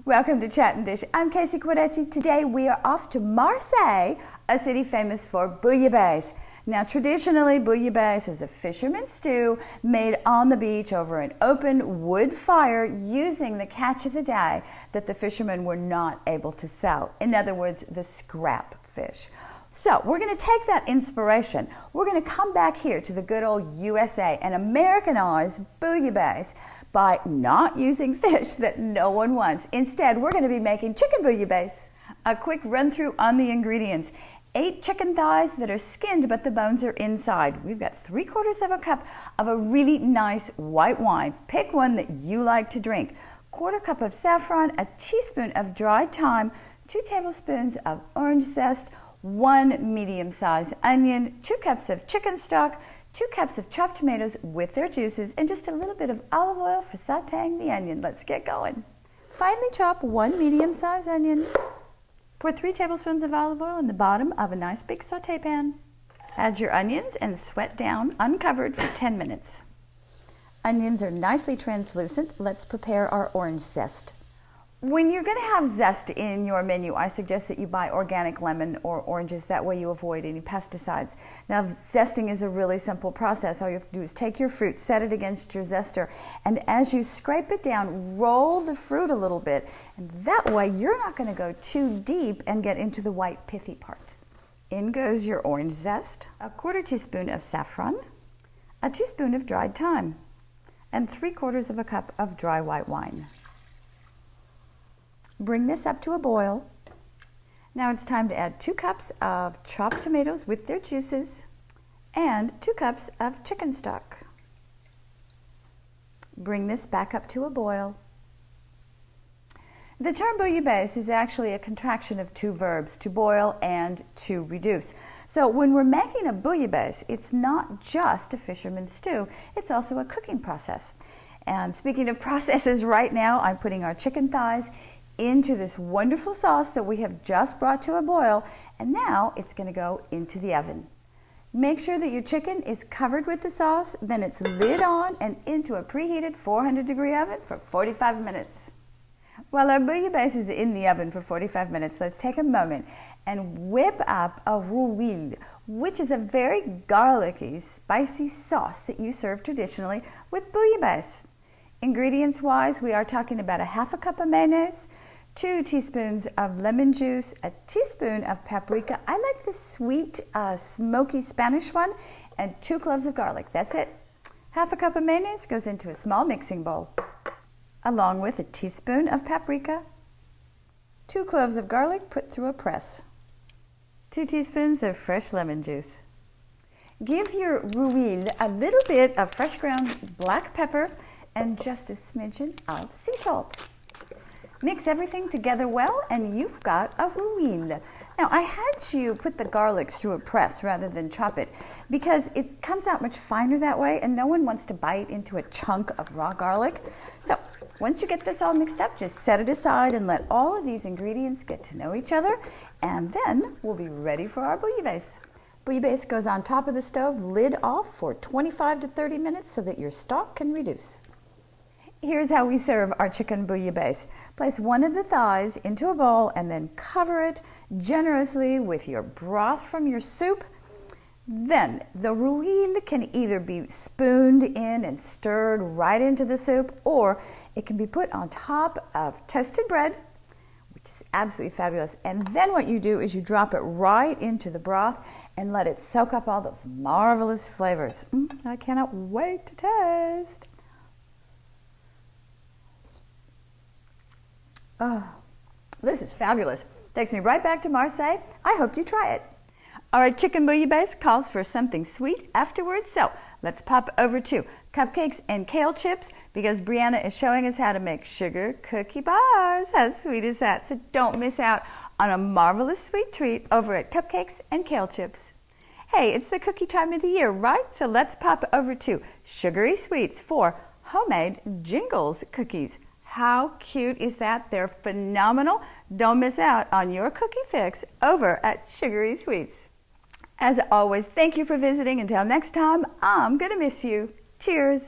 Welcome to Chat and Dish. I'm Casey Quiretti. Today we are off to Marseille, a city famous for bouillabaisse. Now traditionally, bouillabaisse is a fisherman's stew made on the beach over an open wood fire using the catch of the day that the fishermen were not able to sell. In other words, the scrap fish. So we're going to take that inspiration. We're going to come back here to the good old USA and Americanize bouillabaisse by not using fish that no one wants. Instead, we're going to be making chicken bouillabaisse. A quick run through on the ingredients. 8 chicken thighs that are skinned but the bones are inside. We've got 3/4 cup of a really nice white wine. Pick one that you like to drink. 1/4 cup of saffron, a teaspoon of dried thyme, 2 tablespoons of orange zest, 1 medium-sized onion, 2 cups of chicken stock, 2 cups of chopped tomatoes with their juices, and just a little bit of olive oil for sauteing the onion. Let's get going. Finely chop 1 medium-sized onion. Pour 3 tablespoons of olive oil in the bottom of a nice big saute pan. Add your onions and sweat down uncovered for 10 minutes. Onions are nicely translucent. Let's prepare our orange zest. When you're going to have zest in your menu, I suggest that you buy organic lemon or oranges. That way you avoid any pesticides. Now, zesting is a really simple process. All you have to do is take your fruit, set it against your zester, and as you scrape it down, roll the fruit a little bit. And that way you're not going to go too deep and get into the white pithy part. In goes your orange zest, a 1/4 teaspoon of saffron, a teaspoon of dried thyme, and 3/4 cup of dry white wine. Bring this up to a boil. Now it's time to add 2 cups of chopped tomatoes with their juices and 2 cups of chicken stock. Bring this back up to a boil. The term bouillabaisse is actually a contraction of 2 verbs, to boil and to reduce. So when we're making a bouillabaisse, it's not just a fisherman's stew, it's also a cooking process. And speaking of processes, right now I'm putting our chicken thighs into this wonderful sauce that we have just brought to a boil, and now it's going to go into the oven. Make sure that your chicken is covered with the sauce, then it's lid on and into a preheated 400-degree oven for 45 minutes. While our bouillabaisse is in the oven for 45 minutes, let's take a moment and whip up a rouille, which is a very garlicky, spicy sauce that you serve traditionally with bouillabaisse. Ingredients-wise, we are talking about 1/2 cup of mayonnaise, 2 teaspoons of lemon juice, a teaspoon of paprika. I like the sweet, smoky Spanish one, and 2 cloves of garlic. That's it. 1/2 cup of mayonnaise goes into a small mixing bowl, along with a teaspoon of paprika, 2 cloves of garlic put through a press, 2 teaspoons of fresh lemon juice. Give your rouille a little bit of fresh ground black pepper and just a smidgen of sea salt. Mix everything together well and you've got a rouille. Now I had you put the garlic through a press rather than chop it because it comes out much finer that way and no one wants to bite into a chunk of raw garlic. So once you get this all mixed up, just set it aside and let all of these ingredients get to know each other, and then we'll be ready for our bouillabaisse. Bouillabaisse goes on top of the stove, lid off for 25 to 30 minutes so that your stock can reduce. Here's how we serve our chicken bouillabaisse. Place one of the thighs into a bowl and then cover it generously with your broth from your soup. Then the rouille can either be spooned in and stirred right into the soup, or it can be put on top of toasted bread, which is absolutely fabulous. And then what you do is you drop it right into the broth and let it soak up all those marvelous flavors. I cannot wait to taste. Oh, this is fabulous. Takes me right back to Marseille. I hope you try it. All right, chicken bouillabaisse calls for something sweet afterwards, so let's pop over to cupcakes and kale chips because Brianna is showing us how to make sugar cookie bars. How sweet is that? So don't miss out on a marvelous sweet treat over at Cupcakes and Kale Chips. Hey, it's the cookie time of the year, right? So let's pop over to Sugary Sweets for homemade Jingles cookies. How cute is that? They're phenomenal. Don't miss out on your cookie fix over at Sugary Sweets. As always, thank you for visiting. Until next time, I'm gonna miss you. Cheers.